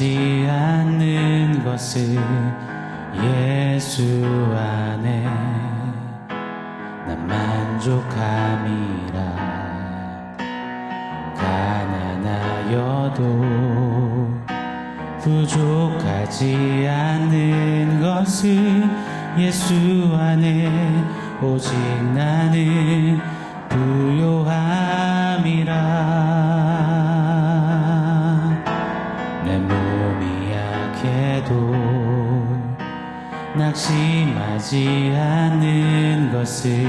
부족하지 않는 것을 예수 안에 난 만족함이라. 가난하여도 부족하지 않는 것을 예수 안에 오직 나는 부요함이라. 내 몸이 약해도 낙심하지 않는 것을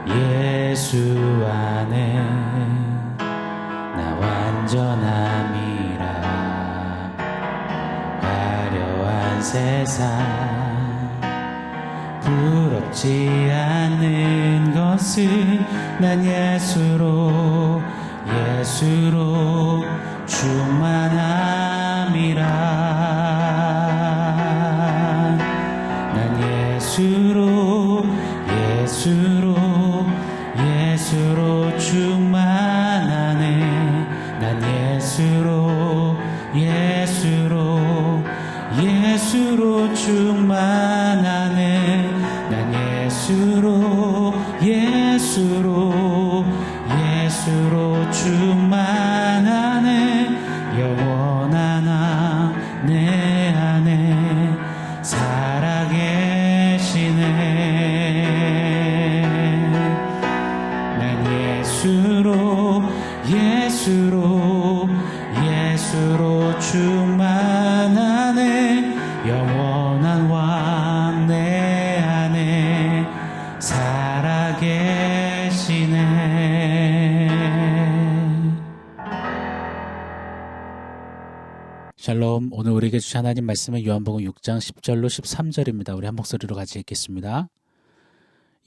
예수 안에 나 완전함이라. 화려한 세상 부럽지 않는 것을 난 예수로 충만함이라. 난 예수로 충만하네. 난 예수로 충만하네. 난 예수로 충만하네. 영원하나 내 안에 살아계시네. 난 예수로 충만하네. 영원한 왕 내 안에 살아계시네. 샬롬. 오늘 우리에게 주신 하나님 말씀은 요한복음 6장 10절로 13절입니다. 우리 한 목소리로 같이 읽겠습니다.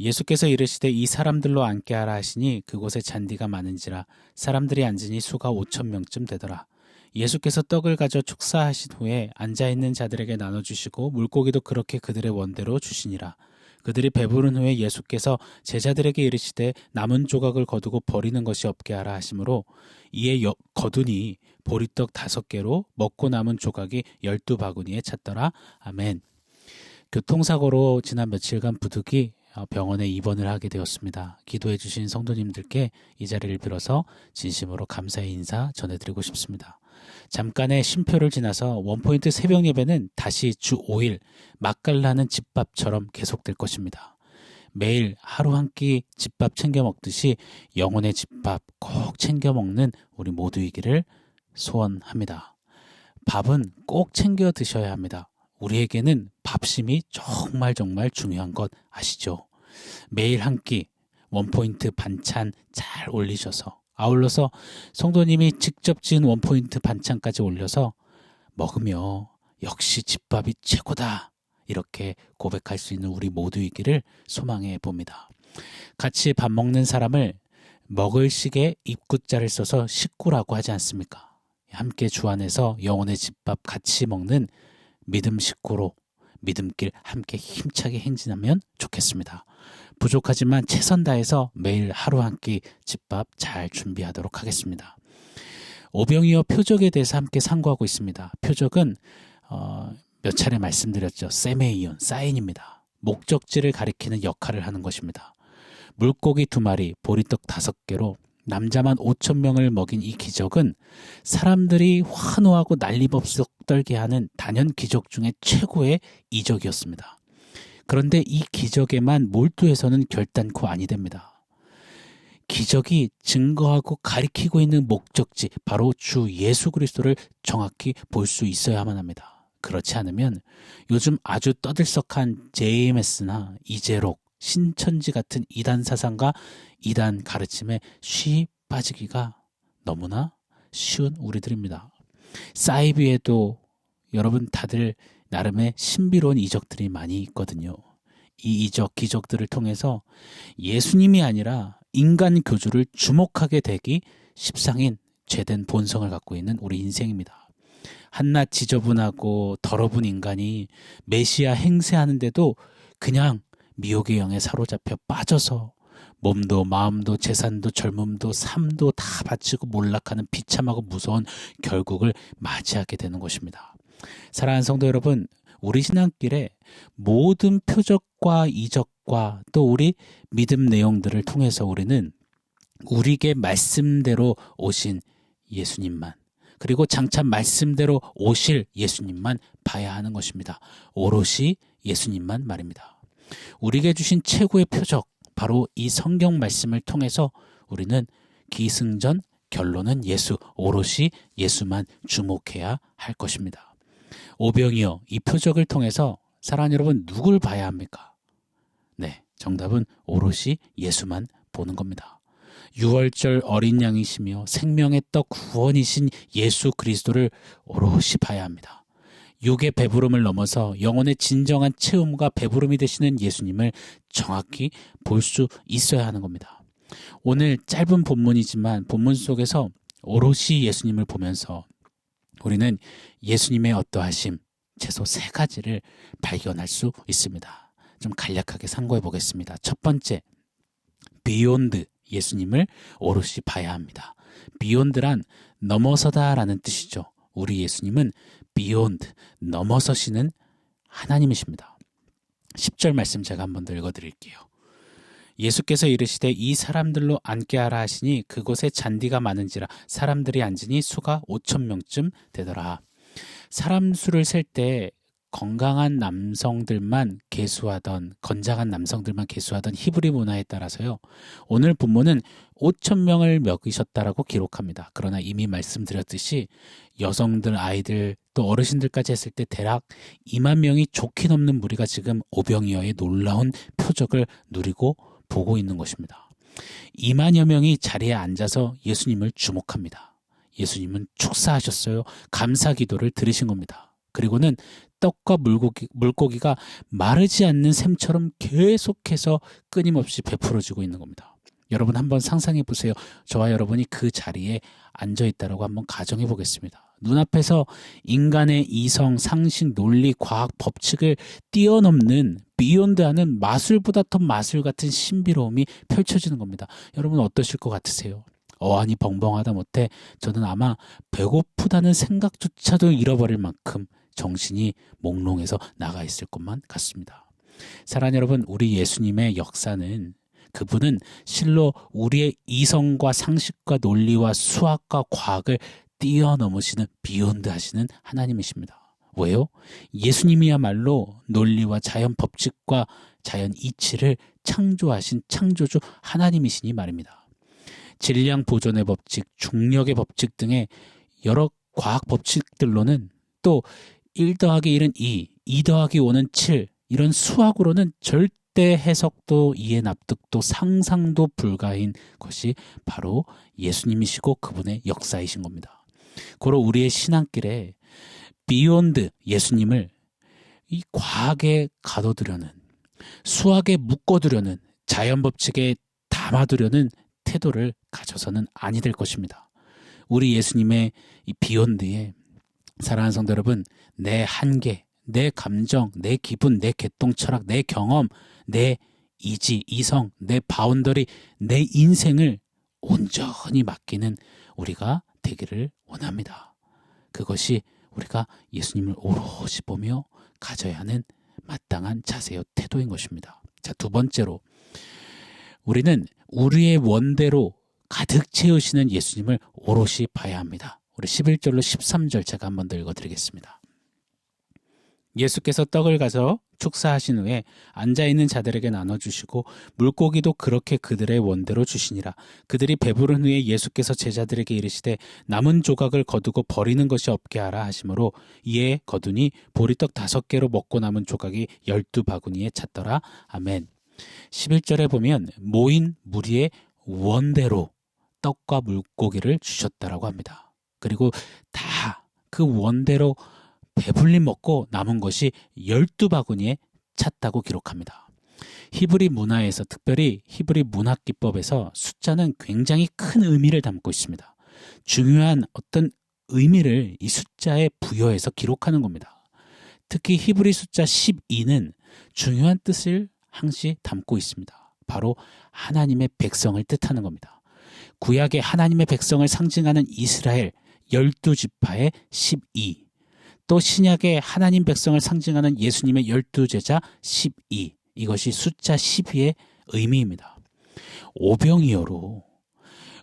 예수께서 이르시되 이 사람들로 앉게 하라 하시니 그곳에 잔디가 많은지라 사람들이 앉으니 수가 5,000명쯤 되더라. 예수께서 떡을 가져 축사하신 후에 앉아있는 자들에게 나눠주시고 물고기도 그렇게 그들의 원대로 주시니라. 그들이 배부른 후에 예수께서 제자들에게 이르시되 남은 조각을 거두고 버리는 것이 없게 하라 하시므로 이에 거두니 보리떡 5개로 먹고 남은 조각이 12바구니에 찼더라. 아멘. 교통사고로 지난 며칠간 부득이 병원에 입원을 하게 되었습니다. 기도해 주신 성도님들께 이 자리를 빌어서 진심으로 감사의 인사 전해드리고 싶습니다. 잠깐의 쉼표를 지나서 원포인트 새벽 예배는 다시 주 5일 맛깔나는 집밥처럼 계속될 것입니다. 매일 하루 한 끼 집밥 챙겨 먹듯이 영혼의 집밥 꼭 챙겨 먹는 우리 모두이기를 소원합니다. 밥은 꼭 챙겨 드셔야 합니다. 우리에게는 밥심이 정말 중요한 것 아시죠? 매일 한 끼 원포인트 반찬 잘 올리셔서 아울러서 성도님이 직접 지은 원포인트 반찬까지 올려서 먹으며 역시 집밥이 최고다 이렇게 고백할 수 있는 우리 모두이기를 소망해 봅니다. 같이 밥 먹는 사람을 먹을 식에 입구자를 써서 식구라고 하지 않습니까? 함께 주 안에서 영혼의 집밥 같이 먹는 믿음 식구로 믿음길 함께 힘차게 행진하면 좋겠습니다. 부족하지만 최선 다해서 매일 하루 한 끼 집밥 잘 준비하도록 하겠습니다. 오병이어 표적에 대해서 함께 상고하고 있습니다. 표적은 몇 차례 말씀드렸죠. 세메이온, 사인입니다. 목적지를 가리키는 역할을 하는 것입니다. 물고기 2마리, 보리떡 5개로 남자만 5,000명을 먹인 이 기적은 사람들이 환호하고 난리법석 떨게 하는 단연 기적 중에 최고의 이적이었습니다. 그런데 이 기적에만 몰두해서는 결단코 아니 됩니다. 기적이 증거하고 가리키고 있는 목적지, 바로 주 예수 그리스도를 정확히 볼 수 있어야만 합니다. 그렇지 않으면 요즘 아주 떠들썩한 JMS나 이재록, 신천지 같은 이단 사상과 이단 가르침에 쉬 빠지기가 너무나 쉬운 우리들입니다. 사이비에도 여러분 다들 나름의 신비로운 이적들이 많이 있거든요. 이 이적, 기적들을 통해서 예수님이 아니라 인간 교주를 주목하게 되기 십상인 죄된 본성을 갖고 있는 우리 인생입니다. 한낱 지저분하고 더러운 인간이 메시아 행세하는데도 그냥 미혹의 영에 사로잡혀 빠져서 몸도 마음도 재산도 젊음도 삶도 다 바치고 몰락하는 비참하고 무서운 결국을 맞이하게 되는 것입니다. 사랑하는 성도 여러분, 우리 신앙길에 모든 표적과 이적과 또 우리 믿음 내용들을 통해서 우리는 우리에게 말씀대로 오신 예수님만, 그리고 장차 말씀대로 오실 예수님만 봐야 하는 것입니다. 오롯이 예수님만 말입니다. 우리에게 주신 최고의 표적, 바로 이 성경 말씀을 통해서 우리는 기승전 결론은 예수, 오롯이 예수만 주목해야 할 것입니다. 오병이어, 이 표적을 통해서 사랑하는 여러분, 누굴 봐야 합니까? 네, 정답은 오롯이 예수만 보는 겁니다. 유월절 어린 양이시며 생명의 떡 구원이신 예수 그리스도를 오롯이 봐야 합니다. 육의 배부름을 넘어서 영혼의 진정한 체험과 배부름이 되시는 예수님을 정확히 볼 수 있어야 하는 겁니다. 오늘 짧은 본문이지만 본문 속에서 오롯이 예수님을 보면서 우리는 예수님의 어떠하심, 최소 3가지를 발견할 수 있습니다. 좀 간략하게 상고해 보겠습니다. 첫 번째, 비욘드, 예수님을 오롯이 봐야 합니다. 비욘드란 넘어서다라는 뜻이죠. 우리 예수님은 비욘드, 넘어서시는 하나님이십니다. 10절 말씀 제가 한번 더 읽어드릴게요. 예수께서 이르시되 이 사람들로 앉게 하라 하시니 그곳에 잔디가 많은지라 사람들이 앉으니 수가 5,000명쯤 되더라. 사람 수를 셀 때 건강한 남성들만 계수하던, 건장한 남성들만 계수하던 히브리 문화에 따라서요, 오늘 본문은 5,000명을 먹이셨다라고 기록합니다. 그러나 이미 말씀드렸듯이 여성들, 아이들, 또 어르신들까지 했을 때 대략 2만 명이 좋게 넘는 무리가 지금 오병이어의 놀라운 표적을 누리고 보고 있는 것입니다. 2만여 명이 자리에 앉아서 예수님을 주목합니다. 예수님은 축사하셨어요. 감사 기도를 드리신 겁니다. 그리고는 떡과 물고기가 마르지 않는 샘처럼 계속해서 끊임없이 베풀어지고 있는 겁니다. 여러분 한번 상상해 보세요. 저와 여러분이 그 자리에 앉아 있다라고 한번 가정해 보겠습니다. 눈앞에서 인간의 이성, 상식, 논리, 과학, 법칙을 뛰어넘는 비욘드하는 마술보다 더 마술 같은 신비로움이 펼쳐지는 겁니다. 여러분 어떠실 것 같으세요? 어안이 벙벙하다 못해 저는 아마 배고프다는 생각조차도 잃어버릴 만큼 정신이 몽롱해서 나가 있을 것만 같습니다. 사랑하는 여러분, 우리 예수님의 역사는, 그분은 실로 우리의 이성과 상식과 논리와 수학과 과학을 뛰어넘으시는 비욘드 하시는 하나님이십니다. 왜요? 예수님이야말로 논리와 자연 법칙과 자연 이치를 창조하신 창조주 하나님이시니 말입니다. 질량 보존의 법칙, 중력의 법칙 등의 여러 과학 법칙들로는, 또 1 더하기 1은 2, 2 더하기 5는 7, 이런 수학으로는 절대 해석도 이해 납득도 상상도 불가인 것이 바로 예수님이시고 그분의 역사이신 겁니다. 고로 우리의 신앙길에 비욘드 예수님을 이 과학에 가둬두려는, 수학에 묶어두려는, 자연 법칙에 담아두려는 태도를 가져서는 아니 될 것입니다. 우리 예수님의 이 비욘드에, 사랑하는 성도 여러분, 내 한계, 내 감정, 내 기분, 내 개똥 철학, 내 경험, 내 이지, 이성, 내 바운더리, 내 인생을 온전히 맡기는 우리가 되기를 원합니다. 그것이 우리가 예수님을 오롯이 보며 가져야 하는 마땅한 자세요, 태도인 것입니다. 자, 2번째로 우리는 우리의 원대로 가득 채우시는 예수님을 오롯이 봐야 합니다. 우리 11절로 13절 제가 한번 더 읽어드리겠습니다. 예수께서 떡을 가져 축사하신 후에 앉아있는 자들에게 나눠주시고 물고기도 그렇게 그들의 원대로 주시니라. 그들이 배부른 후에 예수께서 제자들에게 이르시되 남은 조각을 거두고 버리는 것이 없게 하라 하시므로 이에 거두니 보리떡 5개로 먹고 남은 조각이 12바구니에 찼더라. 아멘. 11절에 보면 모인 무리의 원대로 떡과 물고기를 주셨다라고 합니다. 그리고 다 그 원대로 배불리 먹고 남은 것이 12바구니에 찼다고 기록합니다. 히브리 문화에서, 특별히 히브리 문학기법에서 숫자는 굉장히 큰 의미를 담고 있습니다. 중요한 어떤 의미를 이 숫자에 부여해서 기록하는 겁니다. 특히 히브리 숫자 12는 중요한 뜻을 항시 담고 있습니다. 바로 하나님의 백성을 뜻하는 겁니다. 구약의 하나님의 백성을 상징하는 이스라엘 12지파의 12, 또 신약의 하나님 백성을 상징하는 예수님의 12제자 12, 이것이 숫자 12의 의미입니다. 오병이어로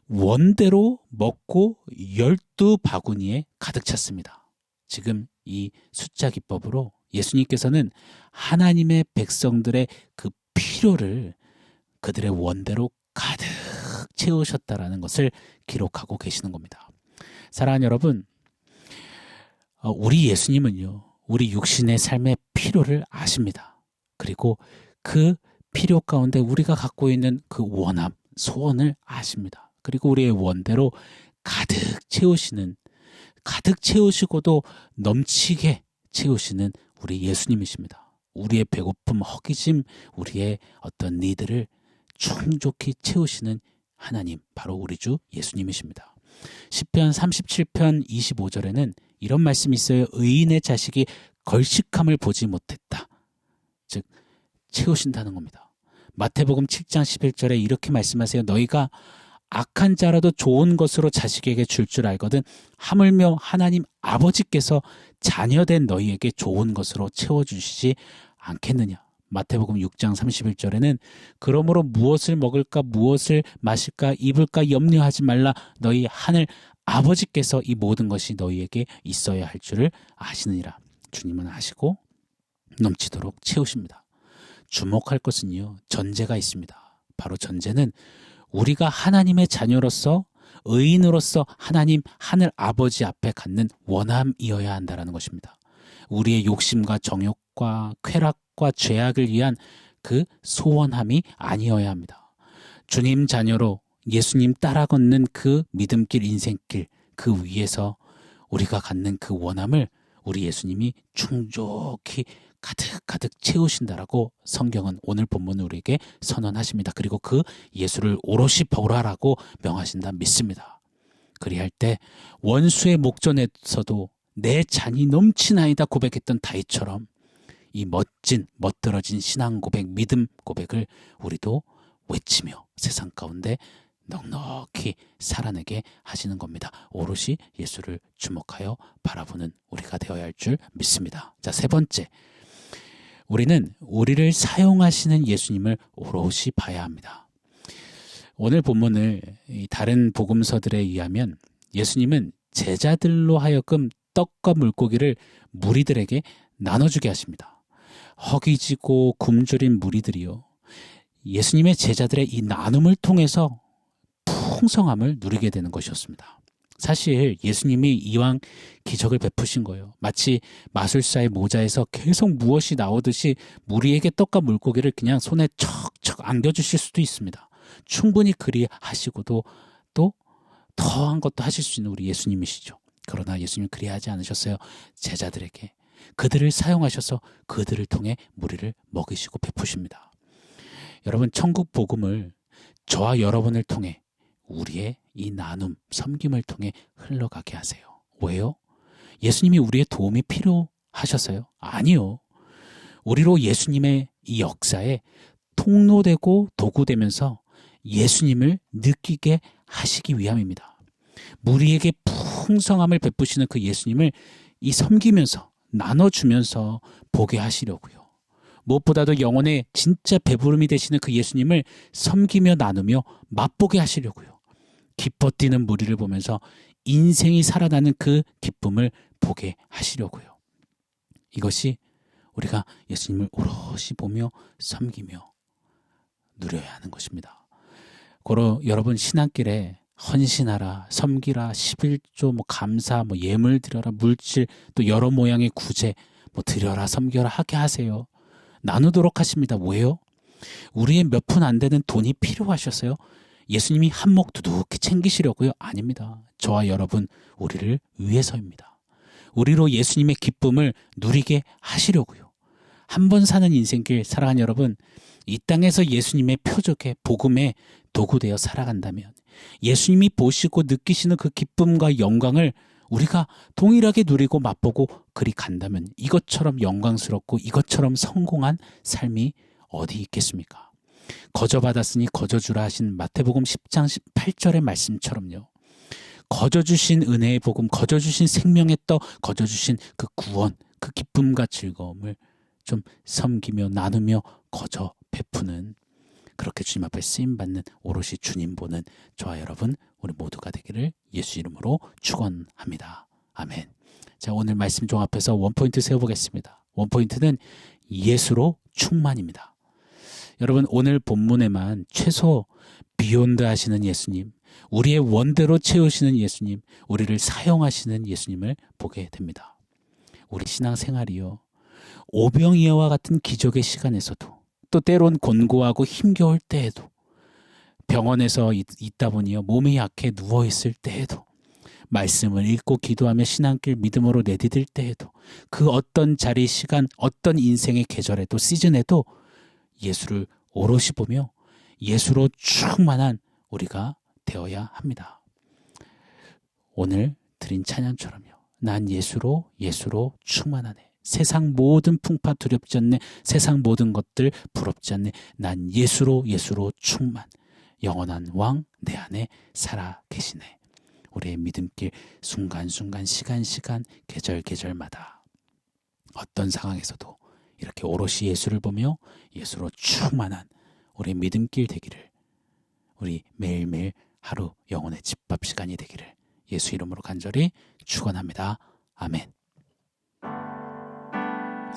원대로 먹고 12바구니에 가득 찼습니다. 지금 이 숫자 기법으로 예수님께서는 하나님의 백성들의 그 필요를 그들의 원대로 가득 채우셨다라는 것을 기록하고 계시는 겁니다. 사랑하는 여러분, 우리 예수님은요, 우리 육신의 삶의 필요를 아십니다. 그리고 그 필요 가운데 우리가 갖고 있는 그 원함, 소원을 아십니다. 그리고 우리의 원대로 가득 채우시고도 넘치게 채우시는 우리 예수님이십니다. 우리의 배고픔, 허기짐, 우리의 어떤 니들을 충족히 채우시는 하나님, 바로 우리 주 예수님이십니다. 시편 37편 25절에는 이런 말씀이 있어요. 의인의 자식이 걸식함을 보지 못했다. 즉 채우신다는 겁니다. 마태복음 7장 11절에 이렇게 말씀하세요. 너희가 악한 자라도 좋은 것으로 자식에게 줄 줄 알거든 하물며 하나님 아버지께서 자녀된 너희에게 좋은 것으로 채워주시지 않겠느냐. 마태복음 6장 31절에는 그러므로 무엇을 먹을까 무엇을 마실까 입을까 염려하지 말라. 너희 하늘 아버지께서 이 모든 것이 너희에게 있어야 할 줄을 아시느니라. 주님은 아시고 넘치도록 채우십니다. 주목할 것은요, 전제가 있습니다. 바로 전제는 우리가 하나님의 자녀로서 의인으로서 하나님 하늘 아버지 앞에 갖는 원함이어야 한다는 것입니다. 우리의 욕심과 정욕과 쾌락과 죄악을 위한 그 소원함이 아니어야 합니다. 주님 자녀로 예수님 따라 걷는 그 믿음길 인생길, 그 위에서 우리가 갖는 그 원함을 우리 예수님이 충족히 가득 채우신다라고 성경은 오늘 본문 우리에게 선언하십니다. 그리고 그 예수를 오롯이 보라라고 명하신다 믿습니다. 그리할 때 원수의 목전에서도 내 잔이 넘치나이다 고백했던 다윗처럼 이 멋들어진 신앙 고백, 믿음 고백을 우리도 외치며 세상 가운데 넉넉히 살아내게 하시는 겁니다. 오롯이 예수를 주목하여 바라보는 우리가 되어야 할 줄 믿습니다. 자, 세 번째, 우리는 우리를 사용하시는 예수님을 오롯이 봐야 합니다. 오늘 본문을 다른 복음서들에 의하면 예수님은 제자들로 하여금 떡과 물고기를 무리들에게 나눠주게 하십니다. 허기지고 굶주린 무리들이요, 예수님의 제자들의 이 나눔을 통해서 풍성함을 누리게 되는 것이었습니다. 사실 예수님이 이왕 기적을 베푸신 거예요. 마치 마술사의 모자에서 계속 무엇이 나오듯이 무리에게 떡과 물고기를 그냥 손에 척척 안겨주실 수도 있습니다. 충분히 그리 하시고도 또 더한 것도 하실 수 있는 우리 예수님이시죠. 그러나 예수님은 그리 하지 않으셨어요. 제자들에게 그들을 사용하셔서 그들을 통해 무리를 먹이시고 베푸십니다. 여러분, 천국 복음을 저와 여러분을 통해 우리의 이 나눔, 섬김을 통해 흘러가게 하세요. 왜요? 예수님이 우리의 도움이 필요하셔서요? 아니요. 우리로 예수님의 이 역사에 통로되고 도구되면서 예수님을 느끼게 하시기 위함입니다. 무리에게 풍성함을 베푸시는 그 예수님을 이 섬기면서 나눠주면서 보게 하시려고요. 무엇보다도 영혼의 진짜 배부름이 되시는 그 예수님을 섬기며 나누며 맛보게 하시려고요. 기뻐 뛰는 무리를 보면서 인생이 살아나는 그 기쁨을 보게 하시려고요. 이것이 우리가 예수님을 오롯이 보며 섬기며 누려야 하는 것입니다. 고로 여러분, 신앙길에 헌신하라, 섬기라, 11조, 감사, 예물 드려라, 물질, 또 여러 모양의 구제, 드려라, 섬겨라 하게 하세요. 나누도록 하십니다. 왜요? 우리의 몇 푼 안 되는 돈이 필요하셨어요? 예수님이 한몫 두둑히 챙기시려고요? 아닙니다. 저와 여러분, 우리를 위해서입니다. 우리로 예수님의 기쁨을 누리게 하시려고요. 한 번 사는 인생길, 사랑하는 여러분, 이 땅에서 예수님의 표적에 복음의 도구되어 살아간다면, 예수님이 보시고 느끼시는 그 기쁨과 영광을 우리가 동일하게 누리고 맛보고 그리 간다면 이것처럼 영광스럽고 이것처럼 성공한 삶이 어디 있겠습니까? 거저받았으니 거저주라 하신 마태복음 10장 18절의 말씀처럼요. 거저주신 은혜의 복음, 거저주신 생명의 떡, 거저주신 그 구원, 그 기쁨과 즐거움을 좀 섬기며 나누며 거저 베푸는, 그렇게 주님 앞에 쓰임받는 오롯이 주님 보는 저와 여러분 우리 모두가 되기를 예수 이름으로 축원합니다. 아멘. 자, 오늘 말씀 종합해서 원포인트 세워보겠습니다. 원포인트는 예수로 충만입니다. 여러분, 오늘 본문에만 최소 비욘드 하시는 예수님, 우리의 원대로 채우시는 예수님, 우리를 사용하시는 예수님을 보게 됩니다. 우리 신앙생활이요, 오병이어와 같은 기적의 시간에서도, 또 때론 곤고하고 힘겨울 때에도, 병원에서 있다 보니요 몸이 약해 누워있을 때에도, 말씀을 읽고 기도하며 신앙길 믿음으로 내디딜 때에도, 그 어떤 자리, 시간, 어떤 인생의 계절에도, 시즌에도 예수를 오롯이 보며 예수로 충만한 우리가 되어야 합니다. 오늘 드린 찬양처럼요, 난 예수로 충만하네. 세상 모든 풍파 두렵지 않네. 세상 모든 것들 부럽지 않네. 난 예수로 충만. 영원한 왕 내 안에 살아 계시네. 우리의 믿음길 순간순간, 시간, 계절마다 어떤 상황에서도 이렇게 오롯이 예수를 보며 예수로 충만한 우리의 믿음길 되기를, 우리 매일매일 하루 영혼의 집밥 시간이 되기를 예수 이름으로 간절히 축원합니다. 아멘.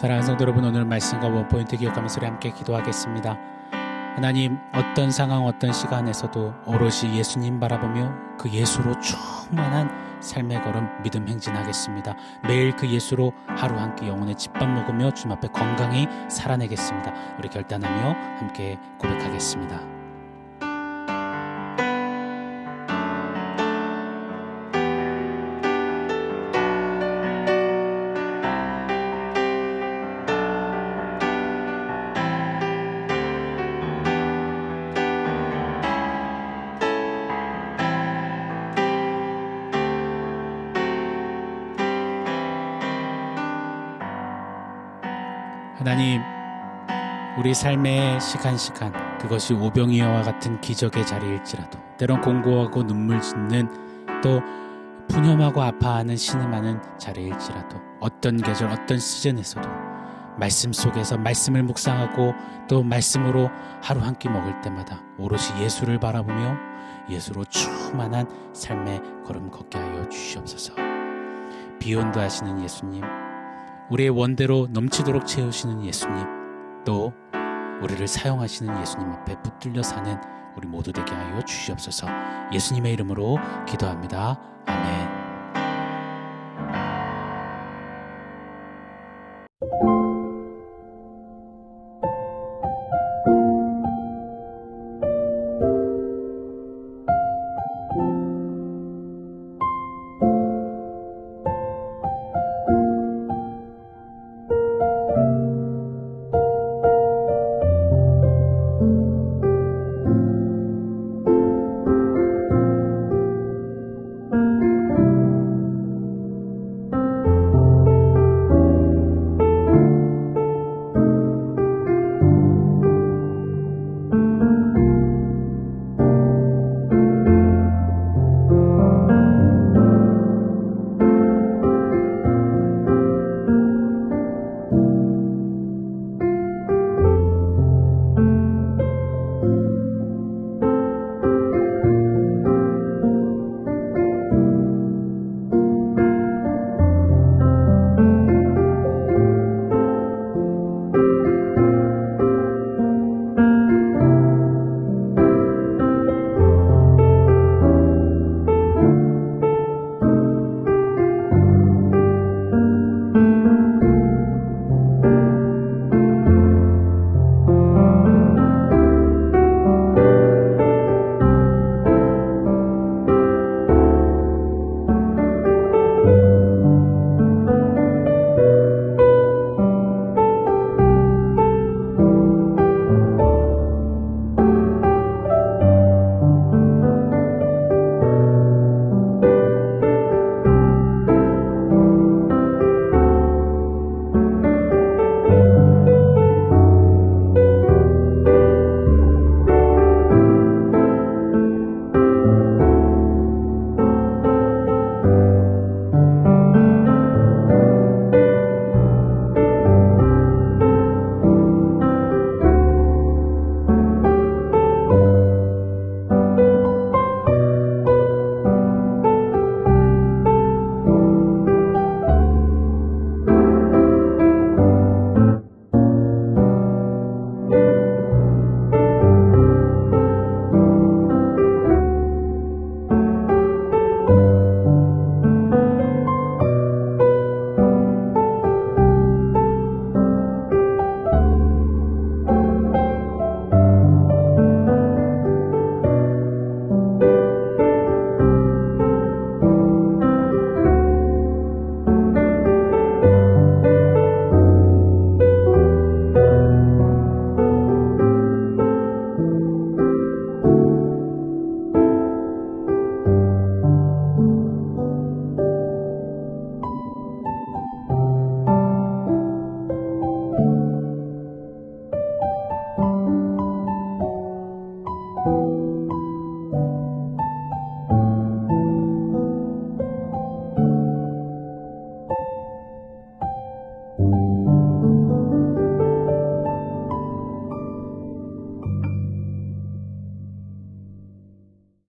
사랑하는 성도 여러분, 오늘 말씀과 원포인트 기억하면서 우리 함께 기도하겠습니다. 하나님, 어떤 상황, 어떤 시간에서도 오롯이 예수님 바라보며 그 예수로 충만한 삶의 걸음 믿음 행진하겠습니다. 매일 그 예수로 하루 한 끼 영혼의 집밥 먹으며 주님 앞에 건강히 살아내겠습니다. 우리 결단하며 함께 고백하겠습니다. 하나님, 우리 삶의 시간 그것이 오병이어와 같은 기적의 자리일지라도, 때론 공고하고 눈물 짓는, 또 푸념하고 아파하는 신음하는 자리일지라도, 어떤 계절 어떤 시즌에서도 말씀 속에서 말씀을 묵상하고 또 말씀으로 하루 한 끼 먹을 때마다 오롯이 예수를 바라보며 예수로 충만한 삶의 걸음 걷게 하여 주시옵소서. 비욘드 하시는 예수님, 우리의 원대로 넘치도록 채우시는 예수님, 또 우리를 사용하시는 예수님 앞에 붙들려 사는 우리 모두 되게 하여 주시옵소서. 예수님의 이름으로 기도합니다. 아멘.